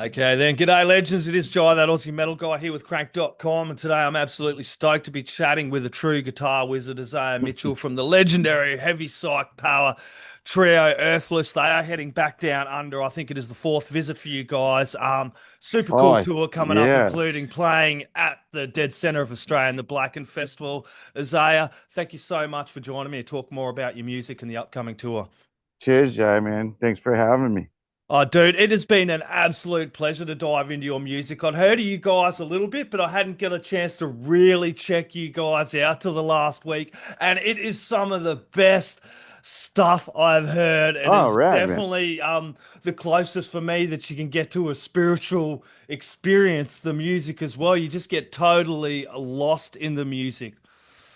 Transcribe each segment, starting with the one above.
Okay, then. G'day, legends. It is Jai, that Aussie Metal Guy, here with Crannk.com. And today I'm absolutely stoked to be chatting with a true guitar wizard, Isaiah Mitchell from the legendary heavy psych power trio Earthless. They are heading back down under. I think it is the fourth visit for you guys. Super Oh, cool tour coming up, yeah. including playing at the dead center of Australia in the Blacken Festival. Isaiah, thank you so much for joining me to talk more about your music and the upcoming tour. Cheers, Jai, man. Thanks for having me. Oh, dude, it has been an absolute pleasure to dive into your music. I'd heard of you guys a little bit, but I hadn't got a chance to really check you guys out till the last week. And it is some of the best stuff I've heard. It Oh, is rad, man. definitely the closest for me that you can get to a spiritual experience, the music as well. You just get totally lost in the music.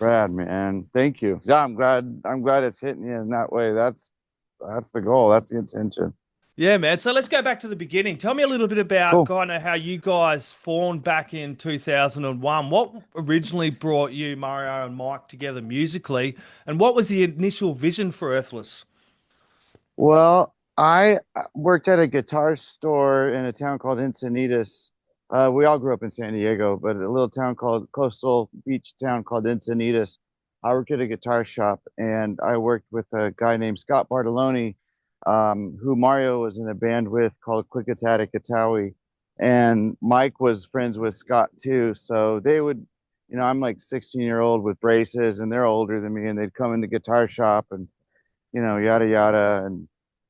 Rad, man. Thank you. Yeah, I'm glad it's hitting you in that way. That's the goal. That's the intention. Yeah, man. So let's go back to the beginning. Tell me a little bit about Cool. kind of how you guys formed back in 2001. What originally brought you, Mario and Mike, together musically, and what was the initial vision for Earthless? Well, I worked at a guitar store in a town called Encinitas. We all grew up in San Diego, but a little town called coastal beach town called Encinitas. I worked at a guitar shop, and I worked with a guy named Scott Bartoloni, who Mario was in a band with called Quick Attack Itawi. And Mike was friends with Scott too. So they would, I'm like 16-year-old with braces, and they're older than me, and they'd come in the guitar shop and yada yada, and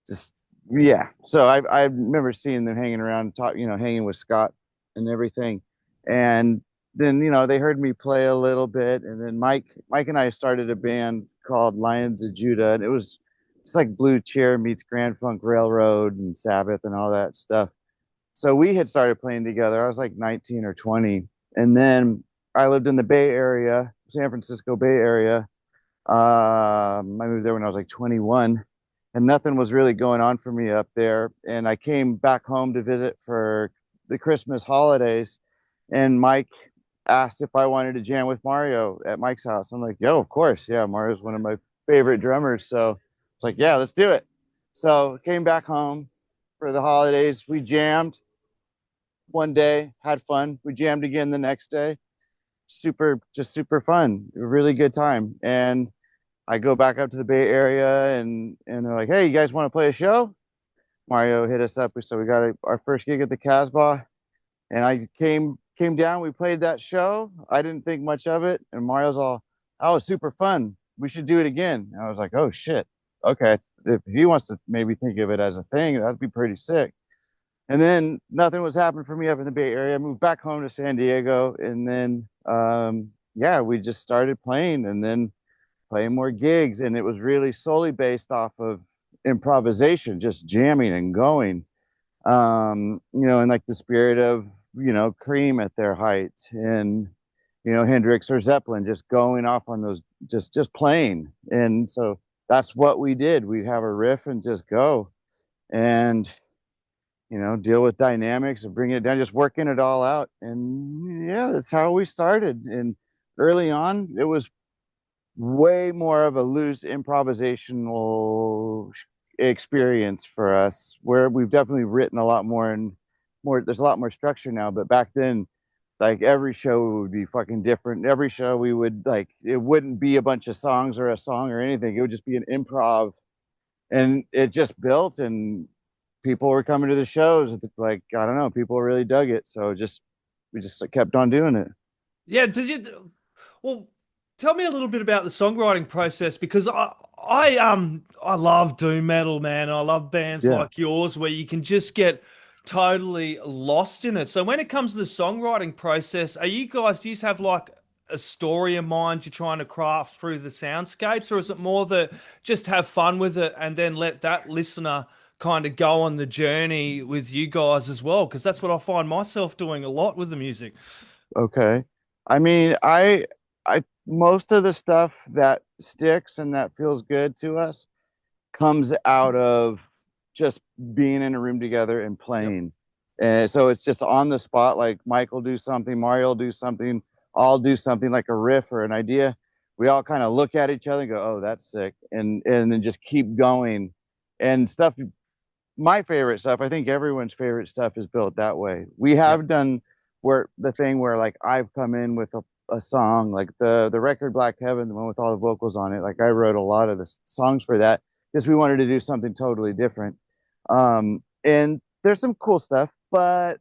just yeah. So I remember seeing them hanging around, hanging with Scott and everything, and then they heard me play a little bit, and then Mike and I started a band called Lions of Judah, and it's like Blue Cheer meets Grand Funk Railroad and Sabbath and all that stuff. So we had started playing together. I was like 19 or 20, and then I lived in the Bay Area, San Francisco Bay Area. I moved there when I was like 21, and nothing was really going on for me up there. And I came back home to visit for the Christmas holidays, and Mike asked if I wanted to jam with Mario at Mike's house. I'm like, yo, of course. Yeah, Mario's one of my favorite drummers. So it's like, yeah, let's do it. So came back home for the holidays. We jammed one day, had fun. We jammed again the next day. Just super fun. A really good time. And I go back up to the Bay Area, and they're like, "Hey, you guys want to play a show?" Mario hit us up. So we got our first gig at the Casbah, and I came down. We played that show. I didn't think much of it, and Mario's all, "Oh, it was super fun. We should do it again." And I was like, "Oh shit, okay. If he wants to maybe think of it as a thing, that'd be pretty sick." And then nothing was happening for me up in the Bay Area. I moved back home to San Diego, and then yeah, we just started playing, and then playing more gigs, and it was really solely based off of improvisation, just jamming and going. In like the spirit of Cream at their height, and Hendrix or Zeppelin, just going off on those, just playing. And so that's what we did. We'd have a riff and just go, and deal with dynamics and bringing it down, just working it all out. And yeah, that's how we started. And early on, it was way more of a loose improvisational experience for us, where we've definitely written a lot more, and more, there's a lot more structure now. But back then, like, every show would be fucking different. Every show we would, like, it wouldn't be a bunch of songs or a song or anything. It would just be an improv, and it just built, and people were coming to the shows. Like, I don't know, people really dug it. So just we just kept on doing it. Yeah, did you? Well, tell me a little bit about the songwriting process because I love doom metal, man. I love bands Yeah. like yours where you can just get totally lost in it. So when it comes to the songwriting process, are you guys, do you have like a story in mind you're trying to craft through the soundscapes, or is it more that just have fun with it and then let that listener kind of go on the journey with you guys as well? Because that's what I find myself doing a lot with the music. Okay. I mean, I most of the stuff that sticks and that feels good to us comes out of just being in a room together and Yep. playing. And so it's just on the spot. Like, Mike will do something, Mario will do something, I'll do something, like a riff or an idea. We all kind of look at each other and go, "Oh, that's sick," and then just keep going. And stuff my favorite stuff, I think everyone's favorite stuff is built that way. We Yep. have done where the thing where like I've come in with a song, like the record Black Heaven, the one with all the vocals on it. Like I wrote a lot of the songs for that because we wanted to do something totally different. And there's some cool stuff, but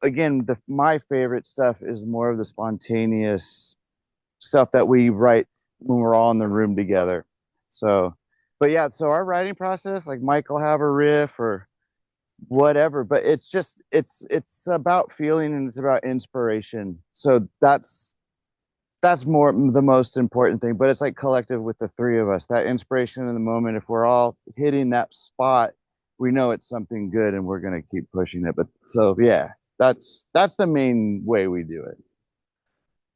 again, my favorite stuff is more of the spontaneous stuff that we write when we're all in the room together. So, but yeah, so our writing process, like Mike will have a riff or whatever, but it's about feeling and it's about inspiration. So that's more the most important thing. But it's like collective with the three of us. That inspiration in the moment, if we're all hitting that spot, we know it's something good and we're gonna keep pushing it. But so yeah, that's the main way we do it.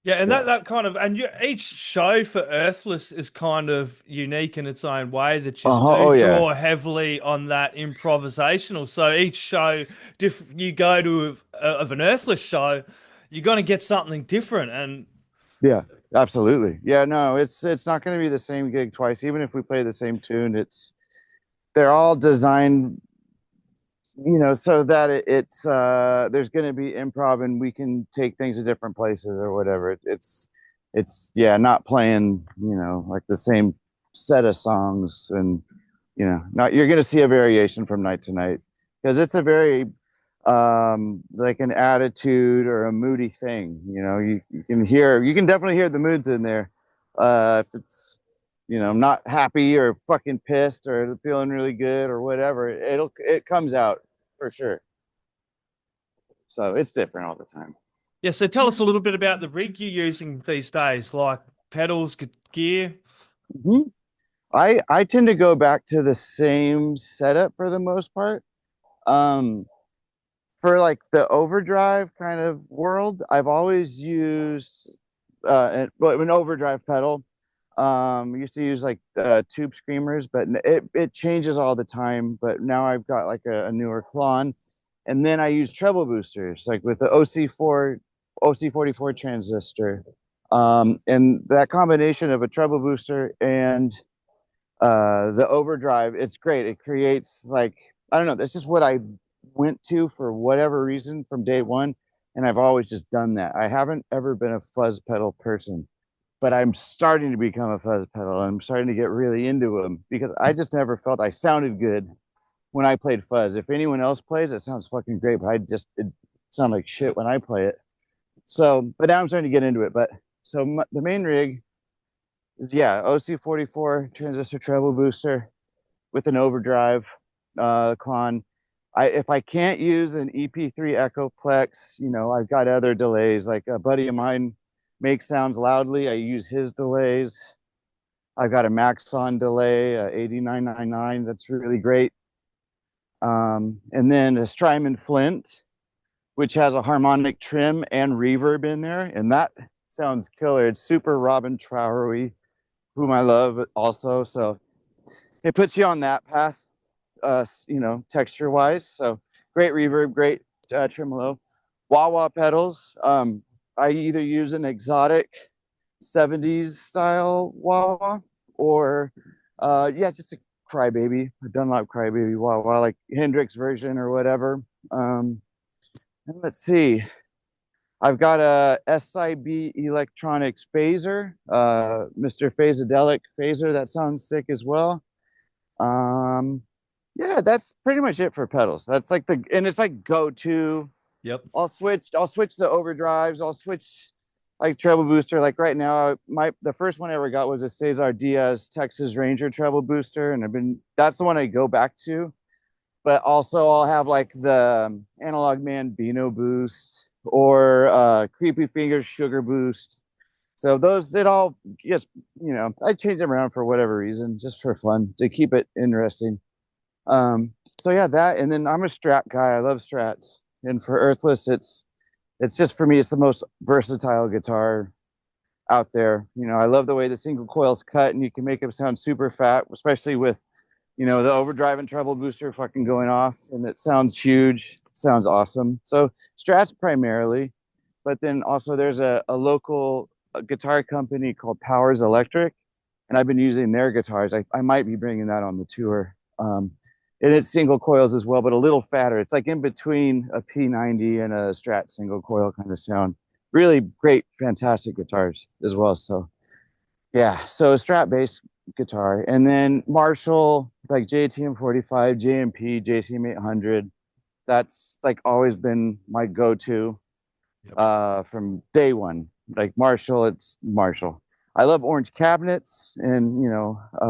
Yeah, and Yeah. that kind of each show for Earthless is kind of unique in its own way that you Uh-huh. do Oh yeah. draw heavily on that improvisational. So each show, you go to of an Earthless show, you're going to get something different. And Yeah, absolutely. Yeah, no, it's not going to be the same gig twice. Even if we play the same tune, they're all designed, so that it's there's going to be improv and we can take things to different places or whatever. It's yeah, not playing, like the same set of songs and not you're going to see a variation from night to night because it's a very like an attitude or a moody thing. You can definitely hear the moods in there. If it's not happy or fucking pissed or feeling really good or whatever, it comes out for sure. So it's different all the time. yeah, so tell us a little bit about the rig you're using these days, like pedals, gear. Hmm. I tend to go back to the same setup for the most part. Um, for like the overdrive kind of world, I've always used an overdrive pedal. Used to use like tube screamers, but it changes all the time. But now I've got like a newer clone, and then I use treble boosters, like with the OC44 transistor. And that combination of a treble booster and the overdrive, it's great. It creates like I don't know. That's just what I went to for whatever reason from day one, and I've always just done that. I haven't ever been a fuzz pedal person, but I'm starting to become a fuzz pedal. I'm starting to get really into them because I just never felt I sounded good when I played fuzz. If anyone else plays, it sounds fucking great, but it sounds like shit when I play it. So, but now I'm starting to get into it. But so the main rig is yeah, OC44 transistor treble booster with an overdrive clon. If I can't use an EP3 Echoplex, I've got other delays. Like a buddy of mine makes sounds loudly. I use his delays. I've got a Maxon delay, 8999. That's really great. And then a Strymon Flint, which has a harmonic trim and reverb in there, and that sounds killer. It's super Robin Trowery, whom I love also. So it puts you on that path, texture wise. So great reverb, great tremolo. Wah wah pedals. I either use an exotic 70s style wah wah or yeah, just a crybaby, a Dunlop crybaby wah wah, like Hendrix version or whatever. And let's see. I've got a SIB Electronics phaser, Mr. Phasodelic phaser. That sounds sick as well. Um, yeah, that's pretty much it for pedals. That's like and it's like go to. Yep. I'll switch the overdrives. I'll switch like treble booster. Like right now, the first one I ever got was a Cesar Diaz Texas Ranger treble booster, and that's the one I go back to. But also I'll have like the Analog Man Beano boost or Creepy Fingers Sugar boost. So those it all just I change them around for whatever reason, just for fun to keep it interesting. So yeah, that and then I'm a Strat guy. I love Strats, and for Earthless, it's just for me, it's the most versatile guitar out there. I love the way the single coil's cut, and you can make it sound super fat, especially with the overdrive and treble booster fucking going off, and it sounds huge, sounds awesome. So Strats primarily, but then also there's a local guitar company called Powers Electric, and I've been using their guitars. I might be bringing that on the tour. and it's single coils as well, but a little fatter. It's like in between a P90 and a Strat single coil kind of sound. Really great, fantastic guitars as well. So yeah, so a Strat bass guitar, and then Marshall, like JTM 45, JMP, JCM 800. That's like always been my go-to Yep. from day one. Like Marshall, it's Marshall. I love orange cabinets, and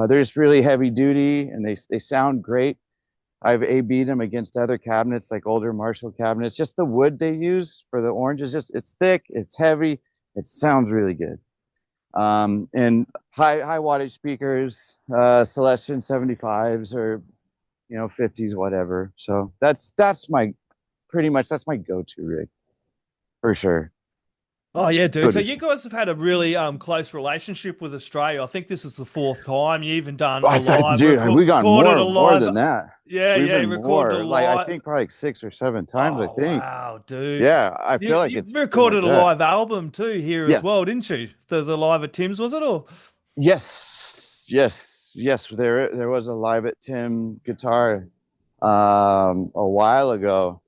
they're just really heavy duty, and they sound great. I've A/B'd them against other cabinets, like older Marshall cabinets. Just the wood they use for the orange is just, it's thick, it's heavy, it sounds really good. And high wattage speakers, Celestion 75s or 50s, whatever. So that's my pretty much that's my go-to rig for sure. Oh yeah, dude. So Go-to. you guys have had a really close relationship with Australia. I think this is the fourth time you even done a I thought, live dude, we got recorded a more live. than that. Yeah, We've yeah, been you recorded a more. Like I live. think probably like 6 or 7 times. I Oh think. wow, dude. Yeah, I feel like You it's been like recorded a that. live album too here as Yeah. well, didn't you? The live at Tim's, was it all? Yes. Yes. Yes. There was a live at Tim guitar a while ago,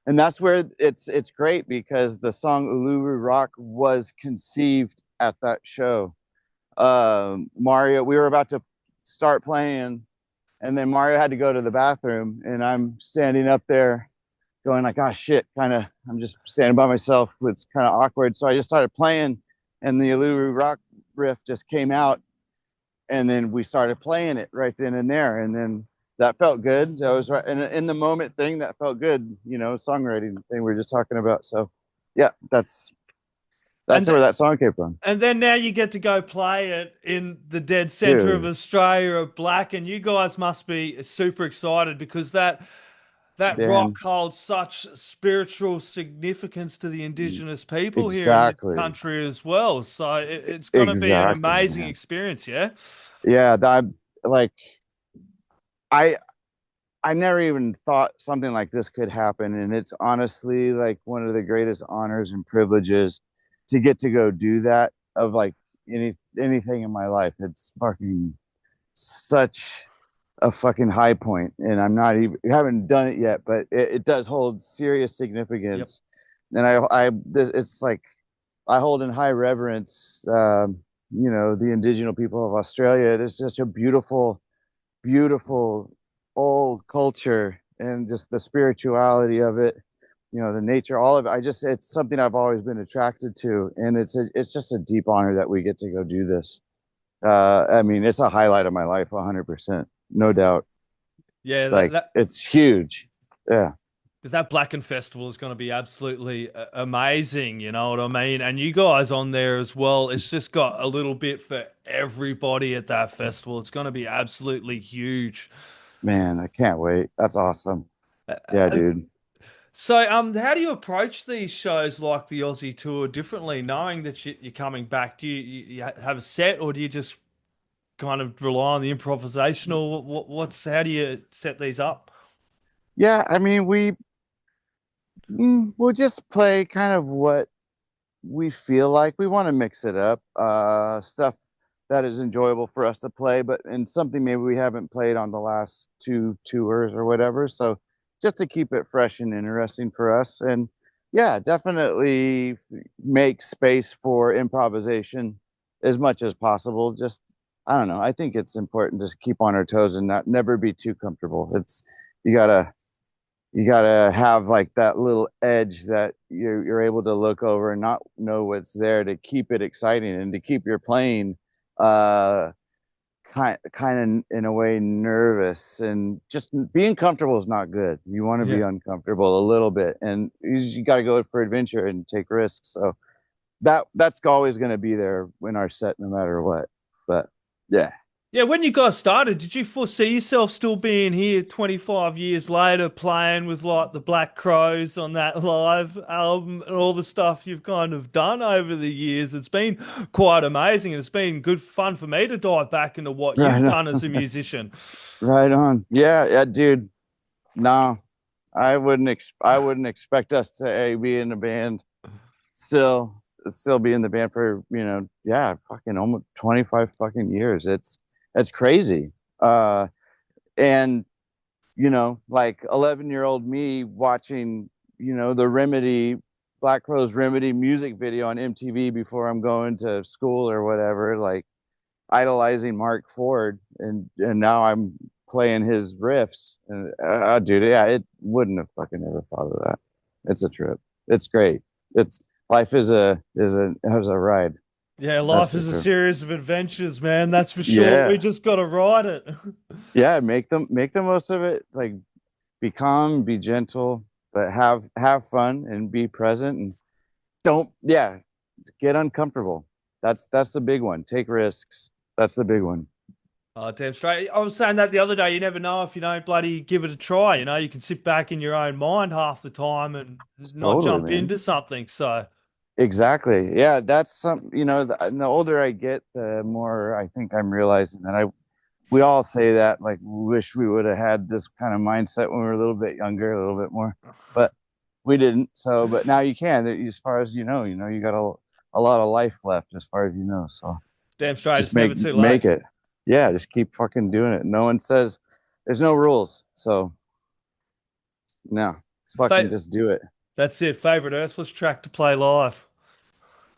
and that's where it's great because the song Uluru Rock was conceived at that show. Mario, we were about to start playing, and then Mario had to go to the bathroom, and I'm standing up there going like, "Ah, shit!" Kind of, I'm just standing by myself. It's kind of awkward, so I just started playing, and the Uluru Rock riff just came out, and then we started playing it right then and there, and then that felt good. That was right, and in the moment thing that felt good, songwriting thing we were just talking about. So, yeah, that's And where that song came from, and then now you get to go play it in the dead center of dude. Australia at Black, and you guys must be super excited because that rock Dan, holds such spiritual significance to the indigenous people here in this exactly, country as well. So it's going to be an exactly, amazing man. experience, yeah? Yeah, that like I I never even thought something like this could happen, and it's honestly like one of the greatest honors and privileges to get to go do that of like anything in my life. It's fucking such a fucking high point, and I'm not even haven't done it yet, but it does hold serious Yep. significance, and it's like I hold in high reverence. The indigenous people of Australia. There's such a beautiful old culture and just the spirituality of it, the nature, all of it. It's something I've always been attracted to, and it's just a deep honor that we get to go do this. I mean, it's a highlight of my life, 100%, no doubt. Yeah, Like it's huge. Yeah. that Blacken Festival is going to be absolutely amazing, you know what I mean? And you guys on there as well. It's just got a little bit for everybody at that festival. It's going to be absolutely huge. Man, I can't wait. That's awesome. Yeah, Uh, dude. So, how do you approach these shows like the Aussie tour differently, knowing that you're coming back? Do you have a set, or do you just kind of rely on the improvisation, or how do you set these up? Yeah, I mean, we'll just play kind of what we feel like. We want to mix it up, stuff that is enjoyable for us to play, but and something maybe we haven't played on the last two tours or whatever. So just to keep it fresh and interesting for us. And yeah, definitely make space for improvisation as much as possible. Just I don't know. I think it's important to keep on our toes and not never be too comfortable. You gotta you gotta have like that little edge that you're able to look over and not know what's there to keep it exciting and to keep your playing uh kind of in a way nervous, and just being comfortable is not good. You want to be Yeah. uncomfortable a little bit, and you got to go for adventure and take risks. So that's always going to be there in our set no matter what. But yeah. Yeah, when you guys started, did you foresee yourself still being here 25 years later, playing with like the Black Crows on that live album and all the stuff you've kind of done over the years? It's been quite amazing, and it's been good fun for me to dive back into what you've Right done as on. a musician. Right on. Yeah, yeah, dude. No, I wouldn't expect us to be in a band still be in the band for, yeah, fucking almost 25 fucking years. It's crazy. And like 11-year-old me watching, the Remedy, Black Crowes Remedy music video on MTV before I'm going to school or whatever, like idolizing Mark Ford, and now I'm playing his riffs. And dude, yeah, it wouldn't have fucking ever thought of that. It's a trip. It's great. It's life is a ride. Yeah, That's life for is a sure. series of adventures, man. That's for sure. We Yeah, just got to ride it. yeah. Make the most of it. Like be calm, be gentle, but have fun and be present and don't yeah get uncomfortable. That's the big one. Take risks. That's the big one. Oh, damn straight. I was saying that the other day. You never know if you don't bloody give it a try. You can sit back in your own mind half the time and not Totally, jump man. into something. So, Exactly. Yeah, that's some, and the older I get, the more I think I'm realizing that we all say that, like, wish we would have had this kind of mindset when we were a little bit younger, a little bit more, but we didn't. So, but now you can, as far as you got a lot of life left as far as you know. So damn straight. just It's never too late. make it. Yeah, just keep fucking doing it. No one says there's no rules. So no, fucking Fa just do it. That's it. Favorite Earthless track to play live.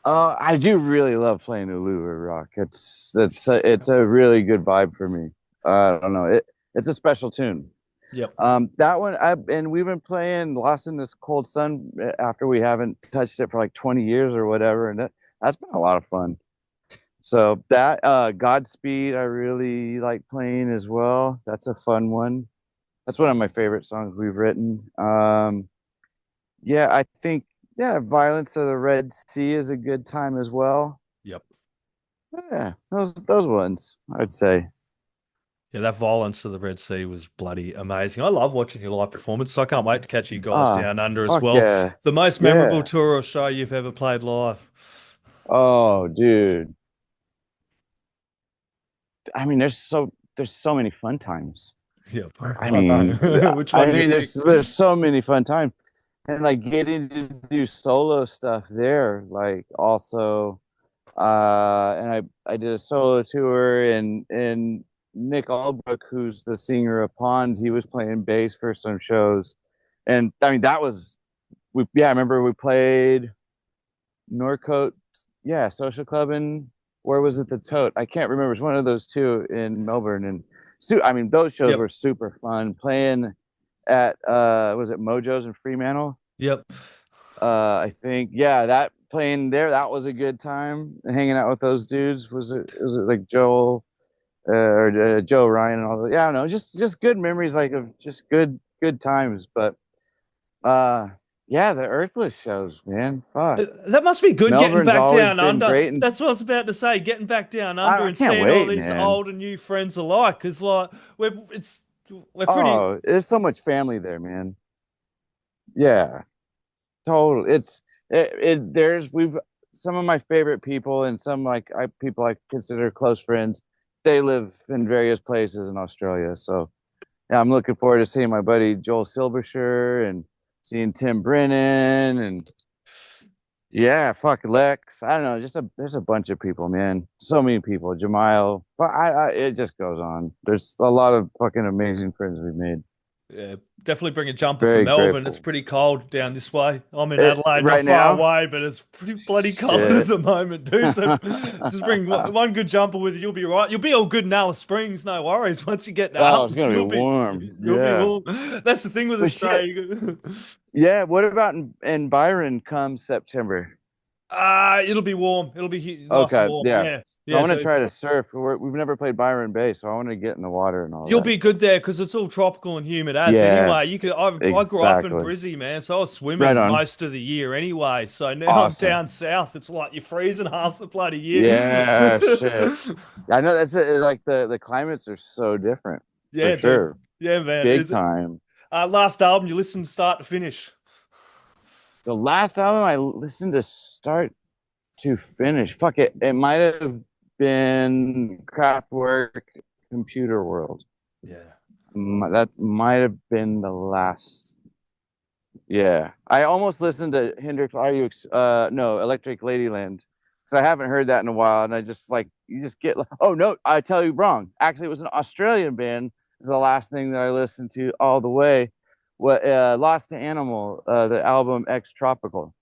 I do really love playing Ulu or rock. It's a really good vibe for me. I don't know. It's a special tune. Yep. That one, and we've been playing Lost in This Cold Sun after we haven't touched it for like 20 years or whatever, and that's been a lot of fun. So that Godspeed, I really like playing as well. That's a fun one. That's one of my favorite songs we've written. Yeah, I think Violence of the Red Sea is a good time as well. Yep. Yeah, those ones, I'd say. Yeah, that Violence of the Red Sea was bloody amazing. I love watching your live performance, so I can't wait to catch you guys Ah, down under as fuck well. yeah. The most memorable Yeah. tour or show you've ever played live. Oh, dude. I mean, there's so many fun times. Yep. I I mean, know. Which I one do you mean, pick? there's so many fun times, and like getting to do solo stuff there, like also, and I did a solo tour, and Nick Albrook, who's the singer of Pond, he was playing bass for some shows, and I mean that was I remember we played Norcote, yeah, Social Club, and where was it? The Tote. I can't remember. It's one of those two in Melbourne, and I mean, those shows Yep. were super fun. Playing at was it Mojo's in Fremantle? Yep. I think, yeah, that playing there, that was a good time. Hanging out with those dudes. Was it like Joel or Joe Ryan and all that? Yeah, I don't know. Just good memories, like of just good times. But uh, yeah, the Earthless shows, man. Fuck. That must be good getting Melbourne's back always down been under. great, and That's what I was about to say. Getting back down under I and can't seeing all wait, these man. old and new friends alike. Because like we're pretty. Oh, there's so much family there, man. Yeah, total. There's we've some of my favorite people and some like people I consider close friends. They live in various places in Australia, so yeah, I'm looking forward to seeing my buddy Joel Silbersher and seeing Tim Brennan and yeah, fuck Lex. I don't know, there's a bunch of people, man. So many people. Jamile. But it just goes on. There's a lot of fucking amazing friends we've made. Yeah, definitely bring a jumper for Very Melbourne. It's grateful. pretty cold down this way. I'm in Adelaide, not Right far now, away, but it's pretty bloody cold at shit. the moment, dude. So just bring one good jumper with you. You'll be right. You'll be all good in Alice Springs. No worries. Once you get to Oh, it's Alice, gonna be warm. you'll be Yeah. warm. That's the thing with But shit. Australia. Yeah. What about in Byron come September? It'll be warm. It'll be nice and Okay. warm. Yeah. Yeah, So I yeah, want to dude. try to surf. We've never played Byron Bay, so I want to get in the water and all You'll that. be So good there because it's all tropical and humid as yeah, anyway. I grew up in exactly. Brizzy, man, so I was Right swimming on. most of the year anyway. So now I'm Awesome. down south. It's like you're freezing half the bloody year. Yeah. Shit. I know that's it. Like the climates are so different for Yeah, dude. sure. Yeah, man. Big time. Last album you listened start to finish? The last album I listened to start to finish. Fuck it. It might have been Kraftwerk Computer World. Yeah. That might have been the last. Yeah, I almost listened to Hendrix. Are you? No, Electric Ladyland, because I haven't heard that in a while, and I just like you just get. Oh no, I tell you wrong. Actually, it was an Australian band. is the last thing that I listened to all the way. What Lost to Animal, the album X Tropical.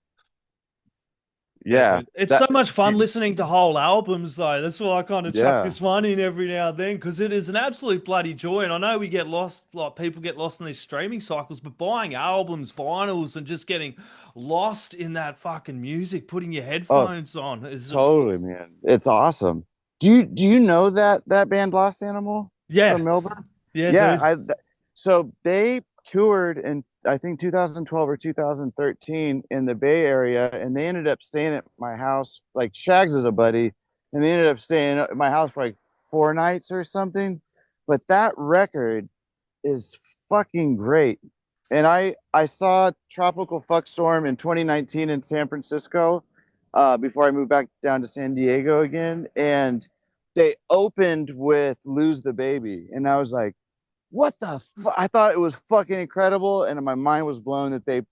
Yeah, Yeah, dude. It's that so much fun dude, listening to whole albums, though. That's why I kind of chuck yeah. this one in every now and then because it is an absolute bloody joy. And I know we get lost, like people get lost in these streaming cycles, but buying albums, vinyls, and just getting lost in that fucking music, putting your Oh, headphones on is, totally, man. It's awesome. Do you know that band Lost Animal yeah, from Melbourne? yeah, Yeah, dude. so they toured in I think 2012 or 2013 in the Bay Area, and they ended up staying at my house. Like Shags is a buddy, and they ended up staying at my house for like 4 nights or something. But that record is fucking great. And I saw Tropical Fuckstorm in 2019 in San Francisco, before I moved back down to San Diego again, and they opened with Lose the Baby, and I was like, what the I thought it was fucking incredible, and my mind was blown that they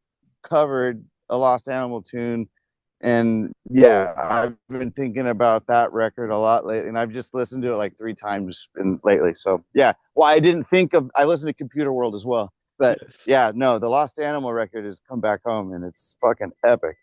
covered a Lost Animal tune. And yeah, I've been thinking about that record a lot lately, and I've just listened to it like 3 times lately. So yeah, well, I listened to Computer World as well, but yeah, no, the Lost Animal record has come back home, and it's fucking epic.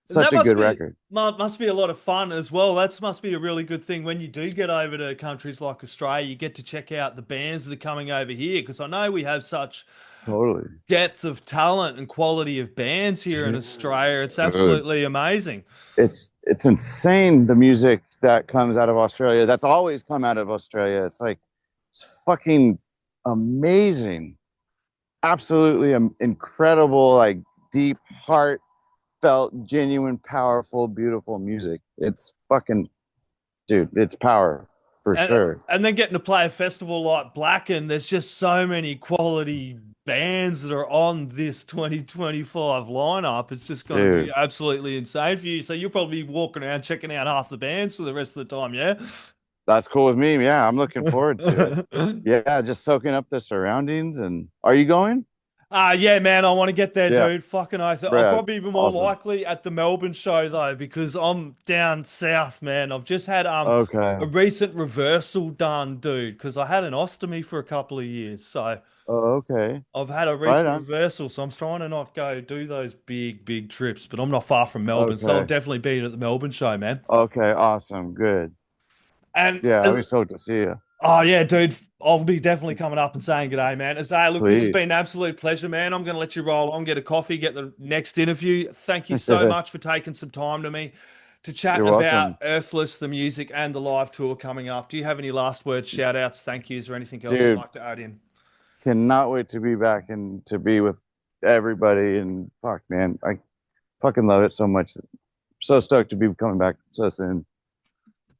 And Such that a good record. must be a lot of fun as well. That must be a really good thing when you do get over to countries like Australia. You get to check out the bands that are coming over here because I know we have such Totally. depth of talent and quality of bands here in Australia. It's Dude, absolutely amazing. it's insane, the music that comes out of Australia. That's always come out of Australia. It's fucking amazing. Absolutely incredible, like deep, heartfelt, genuine, powerful, beautiful music. It's fucking, dude, it's power for sure. And then getting to play a festival like Blacken, there's just so many quality bands that are on this 2025 lineup. It's just going to be Dude, absolutely insane for you. So you'll probably be walking around checking out half the bands for the rest of the time, yeah? that's cool with me. Yeah, I'm looking forward to it. Yeah, just soaking up the surroundings. And are you going? Yeah, man, I want to get there, Yeah, dude. Fucking oath. I'll Brad. probably be more Awesome. likely at the Melbourne show though, because I'm down south, man. I've just had Okay. a recent reversal done, dude, because I had an ostomy for a couple of years. So Oh, okay. I've had a Right recent on. reversal, so I'm trying to not go do those big trips, but I'm not far from Melbourne, so I'll Okay. definitely be at the Melbourne show, man. Okay. Awesome. Good. And Yeah, I'll as be stoked to see you. Oh yeah, dude. I'll be definitely coming up and saying good day, man. Isaiah, look, this has been an Please. absolute pleasure, man. I'm going to let you roll on, get a coffee, get the next interview. Thank you so much for taking some time to me to chat You're about welcome. Earthless, the music, and the live tour coming up. Do you have any last words, shout outs, thank yous, or anything else you'd Dude, like to add in? cannot wait to be back and to be with everybody. And fuck, man, I fucking love it so much. So stoked to be coming back so soon.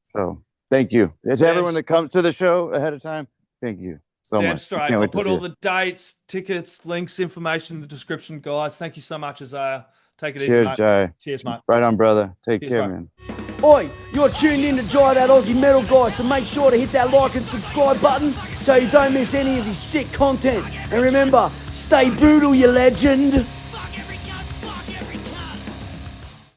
So thank you. To Damn, everyone that comes to the show ahead of time, thank you so damn much. I straight. can't I'll wait to put see all you. the dates, tickets, links, information in the description, guys. Thank you so much, Isaiah. Take it easy, Cheers, mate. Jai. Cheers, mate. Right on, brother. Take Cheers, care, bro. man. Oi, you're tuned in to Jai, That Aussie Metal Guy, so make sure to hit that like and subscribe button so you don't miss any of his sick content. And remember, stay brutal, you legend.